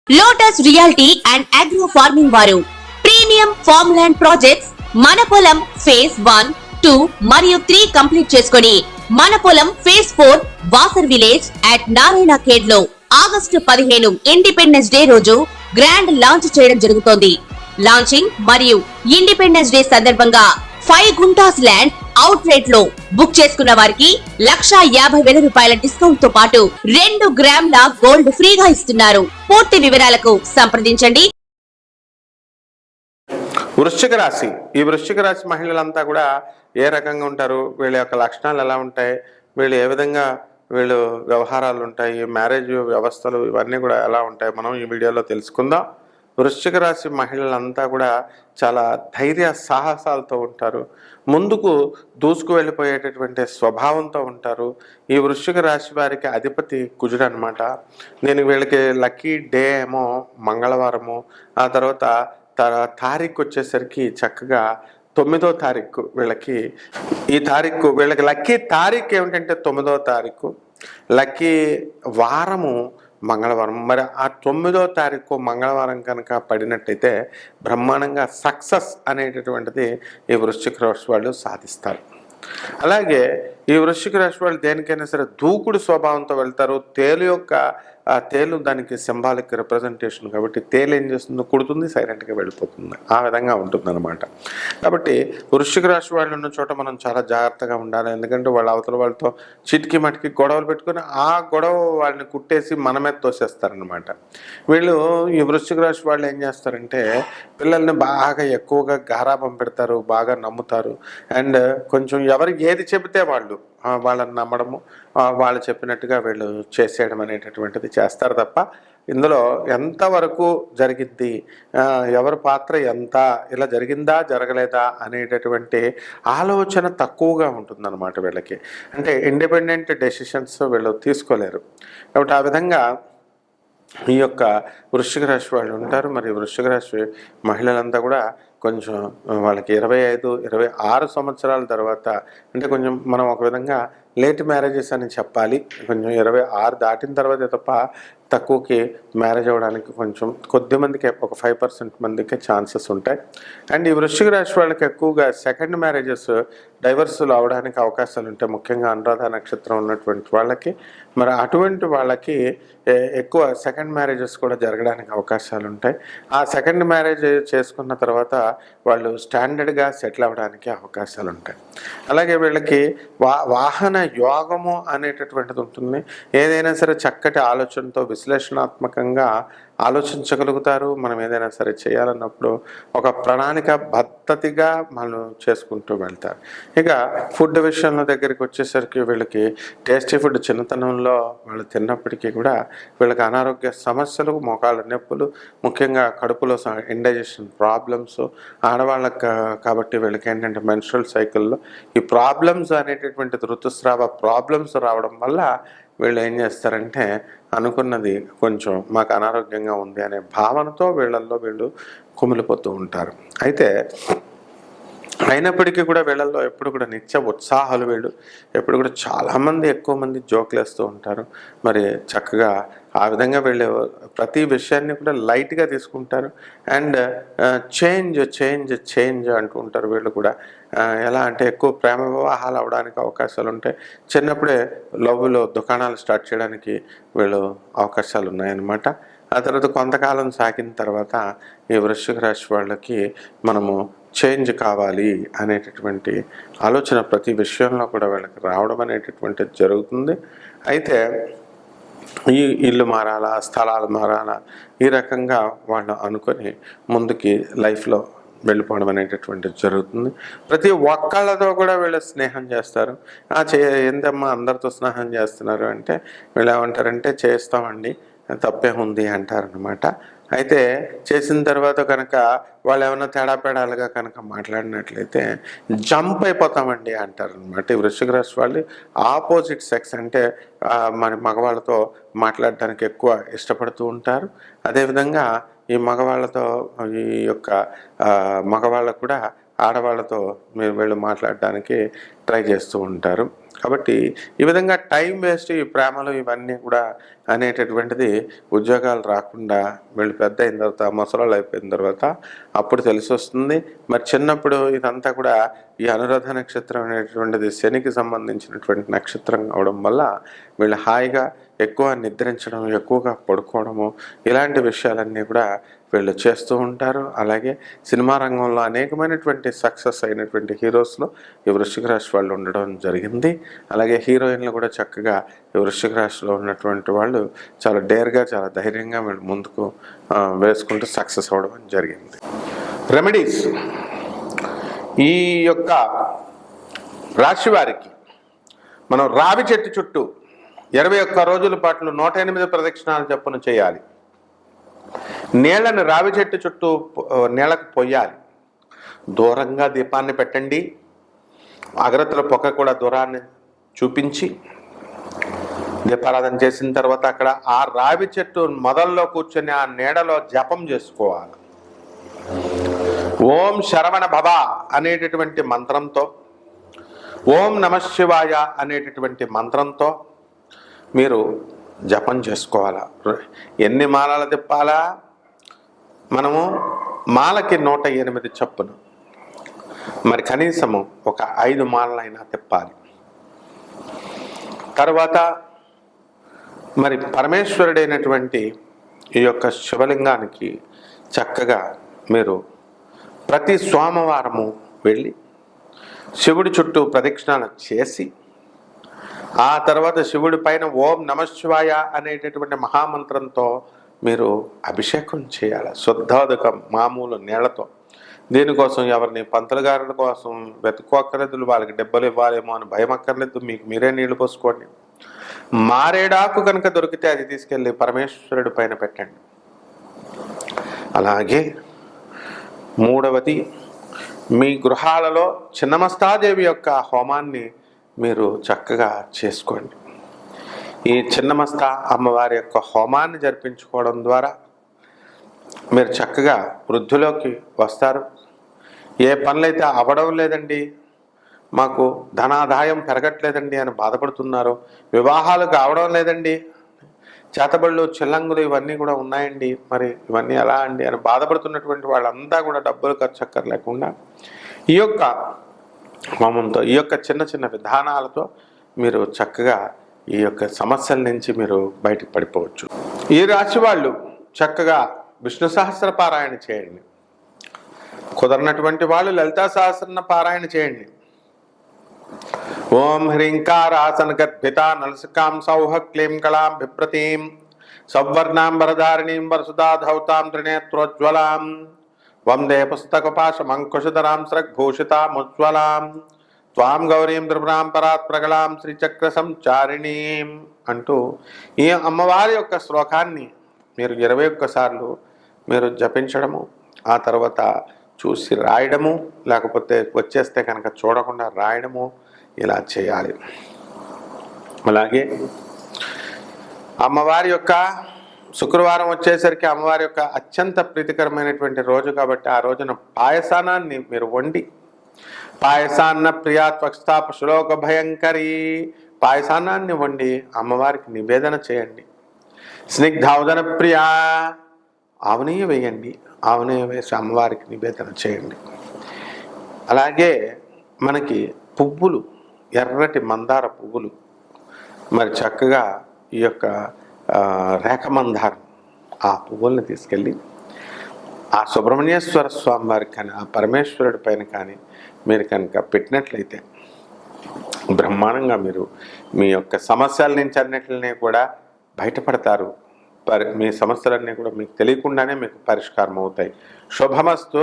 Lotus reality and agro farming వారు premium farm land projects మన పొలం ఫేజ్ 1, 2 మరియు 3 కంప్లీట్ చేసుకొని మన పొలం phase 4 Wasar village at Narayana Khed లో ఆగస్టు 15 ఇండిపెండెన్స్ డే రోజు గ్రాండ్ లాంచ్ చేయడం జరుగుతోంది. లాంచింగ్ మరియు ఇండిపెండెన్స్ డే సందర్భంగా 5 గుంటాస్ ల్యాండ్ అవుట్ రేట్ లో బుక్ చేసుకున్న వారికి 1,50,000 రూపాయల డిస్కౌంట్ తో పాటు 2 గ్రాముల గోల్డ్ ఫ్రీగా ఇస్తున్నారు. పూర్తి వివరాలకు సంప్రదించండి. వృశ్చిక రాశి. ఈ వృశ్చిక రాశి మహిళలంతా కూడా ఏ రకంగా ఉంటారు, వీళ్ళ యొక్క లక్షణాలు ఎలా ఉంటాయి, వీళ్ళు ఏ విధంగా వీళ్ళు వ్యవహారాలు ఉంటాయి, మ్యారేజ్ వ్యవస్థలు ఇవన్నీ కూడా ఎలా ఉంటాయి, మనం ఈ వీడియోలో తెలుసుకుందాం. వృశ్చిక రాశి మహిళలంతా కూడా చాలా ధైర్య సాహసాలతో ఉంటారు, ముందుకు దూసుకు వెళ్ళిపోయేటటువంటి స్వభావంతో ఉంటారు. ఈ వృశ్చిక రాశి వారికి అధిపతి కుజుడు అనమాట. నేను వీళ్ళకి లక్కీ డే ఏమో మంగళవారము, ఆ తర్వాత తారీఖు వచ్చేసరికి చక్కగా 9వ తారీఖు. వీళ్ళకి లక్కీ తారీఖు ఏమిటంటే 9వ తారీఖు, లక్కీ వారము మంగళవారం. మరి ఆ 9వ తారీఖు మంగళవారం కనుక పడినట్టయితే బ్రహ్మాండంగా సక్సెస్ అనేటటువంటిది ఈ వృశ్చిక రాశి వాళ్ళు సాధిస్తారు. అలాగే ఈ వృశ్చిక రాశి వాళ్ళు దేనికైనా సరే దూకుడు స్వభావంతో వెళ్తారు. తేలు దానికి సింబాలిక్ రిప్రజెంటేషన్ కాబట్టి తేలు ఏం చేస్తుందో కుడుతుంది, సైలెంట్గా వెళ్ళిపోతుంది, ఆ విధంగా ఉంటుందన్నమాట. కాబట్టి వృశ్చిక రాశి వాళ్ళు ఉన్న చోట మనం చాలా జాగ్రత్తగా ఉండాలి. ఎందుకంటే వాళ్ళ అవతల వాళ్ళతో చిటికి మటికి గొడవలు పెట్టుకుని ఆ గొడవ వాళ్ళని కుట్టేసి మన మీద తోసేస్తారనమాట. వీళ్ళు ఈ వృశ్చిక రాశి వాళ్ళు ఏం చేస్తారంటే పిల్లల్ని బాగా ఎక్కువగా గారాబం పెడతారు, బాగా నమ్ముతారు. అండ్ కొంచెం ఎవరికి ఏది చెబితే వాళ్ళని నమ్మడము, వాళ్ళు చెప్పినట్టుగా వీళ్ళు చేసేయడం అనేటటువంటిది చేస్తారు తప్ప ఇందులో ఎంతవరకు జరిగింది, ఎవరి పాత్ర ఎంత, ఇలా జరిగిందా జరగలేదా అనేటటువంటి ఆలోచన తక్కువగా ఉంటుందన్నమాట వీళ్ళకి. అంటే ఇండిపెండెంట్ డెసిషన్స్ వీళ్ళు తీసుకోలేరు. కాబట్టి ఆ విధంగా ఈ యొక్క వృశ్చిక రాశి వాళ్ళు ఉంటారు. మరి వృశ్చిక రాశి మహిళలంతా కూడా కొంచెం వాళ్ళకి 25-26 సంవత్సరాల తర్వాత, అంటే కొంచెం మనం ఒక విధంగా లేట్ మ్యారేజెస్ అని చెప్పాలి. కొంచెం 26 దాటిన తర్వాత తప్ప తక్కువకి మ్యారేజ్ అవ్వడానికి కొంచెం కొద్ది మందికి, ఒక 5% మందికి ఛాన్సెస్ ఉంటాయి. అండ్ ఈ వృశ్చిక రాశి వాళ్ళకి ఎక్కువగా సెకండ్ మ్యారేజెస్, డైవర్సులు అవడానికి అవకాశాలు ఉంటాయి, ముఖ్యంగా అనురాధ నక్షత్రం ఉన్నటువంటి వాళ్ళకి. మరి అటువంటి వాళ్ళకి ఎక్కువ సెకండ్ మ్యారేజెస్ కూడా జరగడానికి అవకాశాలు ఉంటాయి. ఆ సెకండ్ మ్యారేజ్ చేసుకున్న తర్వాత వాళ్ళు స్టాండర్డ్గా సెటిల్ అవ్వడానికి అవకాశాలు ఉంటాయి. అలాగే వీళ్ళకి వాహన యోగము అనేటటువంటిది ఉంటుంది. ఏదైనా సరే చక్కటి ఆలోచనతో విశ్లేషణాత్మకంగా ఆలోచించగలుగుతారు. మనం ఏదైనా సరే చేయాలన్నప్పుడు ఒక ప్రణాళిక పద్ధతిగా మనం చేసుకుంటూ వెళ్తారు. ఇక ఫుడ్ విషయంలో దగ్గరికి వచ్చేసరికి వీళ్ళకి టేస్టీ ఫుడ్ చిన్నతనంలో వాళ్ళు తిన్నప్పటికీ కూడా వీళ్ళకి అనారోగ్య సమస్యలు, మోకాళ్ళ నొప్పులు, ముఖ్యంగా కడుపులో ఇండైజెషన్ ప్రాబ్లమ్స్ ఆడవాళ్ళకి. కాబట్టి వీళ్ళకి ఏంటంటే మెన్స్ట్రువల్ సైకిల్లో ఈ ప్రాబ్లమ్స్ అనేటటువంటి ఋతుస్రావ ప్రాబ్లమ్స్ రావడం వల్ల వీళ్ళు ఏం చేస్తారంటే అనుకున్నది కొంచెం మాకు అనారోగ్యంగా ఉంది అనే భావనతో వీళ్ళు కుమిలిపోతూ ఉంటారు. అయినప్పటికీ కూడా వీళ్ళల్లో ఎప్పుడు కూడా నిత్య ఉత్సాహాలు, వీళ్ళు ఎప్పుడు కూడా చాలామంది ఎక్కువ మంది జోకులు వేస్తూ ఉంటారు. మరి చక్కగా ఆ విధంగా వీళ్ళు ప్రతి విషయాన్ని కూడా లైట్గా తీసుకుంటారు. అండ్ చేంజ్ అంటూ ఉంటారు. వీళ్ళు కూడా ఎలా అంటే ఎక్కువ ప్రేమ వివాహాలు అవడానికి అవకాశాలు ఉంటాయి. చిన్నప్పుడే లవ్లో దుకాణాలు స్టార్ట్ చేయడానికి వీళ్ళు అవకాశాలు ఉన్నాయన్నమాట. ఆ తర్వాత కొంతకాలం సాగిన తర్వాత ఈ వృశ్చిక రాశి వాళ్ళకి మనము చేంజ్ కావాలి అనేటటువంటి ఆలోచన ప్రతి విషయంలో కూడా వీళ్ళకి రావడం అనేటటువంటిది జరుగుతుంది. అయితే ఈ ఇల్లు మారాలా, స్థలాలు మారాలా, ఈ రకంగా వాళ్ళు అనుకొని ముందుకి లైఫ్లో వెళ్ళిపోవడం అనేటటువంటిది జరుగుతుంది. ప్రతి ఒక్కళ్ళతో కూడా వీళ్ళు స్నేహం చేస్తారు. ఏందమ్మా అందరితో స్నేహం చేస్తున్నారు అంటే వీళ్ళు ఏమంటారంటే చేస్తామండి, తప్పేముంది అంటారనమాట. అయితే చేసిన తర్వాత కనుక వాళ్ళు ఏమైనా తేడాపేడాలుగా కనుక మాట్లాడినట్లయితే జంప్ అయిపోతామండి అంటారనమాట. ఈ వృశ్చిక రాశి వాళ్ళు ఆపోజిట్ సెక్స్, అంటే మరి మగవాళ్ళతో మాట్లాడడానికి ఎక్కువ ఇష్టపడుతూ ఉంటారు. అదేవిధంగా ఈ మగవాళ్ళతో మగవాళ్ళకు కూడా ఆడవాళ్ళతో వీళ్ళు మాట్లాడడానికి ట్రై చేస్తూ ఉంటారు. కాబట్టి ఈ విధంగా టైం వేస్ట్, ఈ ప్రేమలు ఇవన్నీ కూడా అనేటటువంటిది ఉద్యోగాలు రాకుండా వీళ్ళు పెద్ద అయిన తర్వాత, ముసలాళ్ళు అయిపోయిన తర్వాత అప్పుడు తెలిసి వస్తుంది. మరి చిన్నప్పుడు ఇదంతా కూడా ఈ అనురాధ నక్షత్రం అనేటువంటిది శనికి సంబంధించినటువంటి నక్షత్రం అవడం వల్ల వీళ్ళు హాయిగా ఎక్కువ నిద్రించడం, ఎక్కువగా పడుకోవడము, ఇలాంటి విషయాలన్నీ కూడా వీళ్ళు చేస్తూ ఉంటారు. అలాగే సినిమా రంగంలో అనేకమైనటువంటి సక్సెస్ అయినటువంటి హీరోస్లో ఈ వృశ్చిక రాశి వాళ్ళు ఉండడం జరిగింది. అలాగే హీరోయిన్లు కూడా చక్కగా ఈ వృశ్చిక రాశిలో ఉన్నటువంటి వాళ్ళు చాలా డేర్గా, చాలా ధైర్యంగా వీళ్ళు ముందుకు వేసుకుంటూ సక్సెస్ అవ్వడం జరిగింది. రెమెడీస్, ఈ యొక్క రాశి వారికి మనం రావి చెట్టు చుట్టూ 21 రోజుల పాటు 108 ప్రదక్షిణాలు చొప్పున చేయాలి. నీళ్లను రావి చెట్టు చుట్టూ నీళ్లకు పొయ్యాలి. దూరంగా దీపాన్ని పెట్టండి. అగరత్తుల పొగ కూడా దూరాన్ని చూపించి దీపారాధన చేసిన తర్వాత అక్కడ ఆ రావి చెట్టు మొదల్లో కూర్చొని ఆ నీడలో జపం చేసుకోవాలి. ఓం శరవణ భవ అనేటటువంటి మంత్రంతో, ఓం నమః శివాయ అనేటటువంటి మంత్రంతో మీరు జపం చేసుకోవాలా. ఎన్ని మాలలు తిప్పాలా? మనము మాలకి 108 చొప్పున, మరి కనీసము ఒక 5 మాలలైనా తిప్పాలి. తర్వాత మరి పరమేశ్వరుడైనటువంటి ఈ యొక్క శివలింగానికి చక్కగా మీరు ప్రతి సోమవారము వెళ్ళి శివుడి చుట్టూ ప్రదక్షిణాలు చేసి, ఆ తర్వాత శివుడి పైన ఓం నమః శివాయ అనేటటువంటి మహామంత్రంతో మీరు అభిషేకం చేయాలి. శుద్ధోదకం మామూలు నీళ్లతో. దీనికోసం ఎవరిని పంతులు గారుల కోసం వెతుక్కోక్కర్లేదు, వాళ్ళకి డబ్బులు ఇవ్వాలేమో అని భయం అక్కర్లేదు. మీకు మీరే నీళ్లు పోసుకోండి. మారేడాకు కనుక దొరికితే అది తీసుకెళ్ళి పరమేశ్వరుడి పైన పెట్టండి. అలాగే మూడవది, మీ గృహాలలో చిన్నమస్తాదేవి యొక్క హోమాన్ని మీరు చక్కగా చేసుకోండి. ఈ చిన్నమస్తా అమ్మవారి యొక్క హోమాన్ని జరిపించుకోవడం ద్వారా మీరు చక్కగా వృద్ధిలోకి వస్తారు. ఏ పనులైతే అవ్వడం లేదండి, మాకు ధనాదాయం పెరగట్లేదండి అని బాధపడుతున్నారు, వివాహాలకు అవడం లేదండి, చేతబళ్ళు చిల్లంగులు ఇవన్నీ కూడా ఉన్నాయండి, మరి ఇవన్నీ ఎలా అండి అని బాధపడుతున్నటువంటి వాళ్ళంతా కూడా డబ్బులు ఖర్చు అక్కర్లేకుండా ఈ యొక్క హోమంతో, ఈ యొక్క చిన్న చిన్న విధానాలతో మీరు చక్కగా ఈ యొక్క సమస్యల నుంచి మీరు బయటకు పడిపోవచ్చు. ఈ రాశి వాళ్ళు చక్కగా విష్ణు సహస్ర పారాయణ చేయండి. కుదరనటువంటి వాళ్ళు లలితా సహస్రన పారాయణ చేయండి. ఓం హ్రీంకారాసన గర్భిత నలసికాం సౌహ క్లీం కళాం బిప్రతీం సౌవర్ణాం వరదారిణీం వరసుధాధౌతాం త్రినేత్రోజ్వలాం వందే పుస్తకపాశమంకుశధరాం స్రగ్భూషితాముజ్వలాం త్వాం గౌరీం త్రిపురాం పరాత్ ప్రగళాం శ్రీచక్ర సంచారిణీం అంటూ ఈ అమ్మవారి యొక్క శ్లోకాన్ని మీరు 21 సార్లు మీరు జపించడము, ఆ తర్వాత చూసి రాయడము, లేకపోతే వచ్చేస్తే కనుక చూడకుండా రాయడము, ఇలా చేయాలి. అలాగే అమ్మవారి యొక్క శుక్రవారం వచ్చేసరికి అమ్మవారి యొక్క అత్యంత ప్రీతికరమైనటువంటి రోజు కాబట్టి ఆ రోజున పాయసానాన్ని మీరు వండి, పాయసాన్న ప్రియా త్వక్స్థా పశులోక భయంకరి, పాయసానాన్ని వండి అమ్మవారికి నివేదన చేయండి. స్నిగ్ధావదన ప్రియా, ఆవునెయ్య వేయండి, ఆవునెయ్య వేసి అమ్మవారికి నివేదన చేయండి. అలాగే మనకి పువ్వులు, ఎర్రటి మందార పువ్వులు, మరి చక్కగా ఈ యొక్క రేఖమందారం, ఆ పువ్వుల్ని తీసుకెళ్ళి ఆ సుబ్రహ్మణ్యేశ్వర స్వామి వారికి కానీ ఆ పరమేశ్వరుడి పైన కానీ మీరు కనుక పెట్టినట్లయితే బ్రహ్మాండంగా మీరు మీ యొక్క సమస్యల నుంచి అన్నిటిని కూడా బయటపడతారు. మీ సమస్యలన్నీ కూడా మీకు తెలియకుండానే మీకు పరిష్కారం అవుతాయి. శుభమస్తు.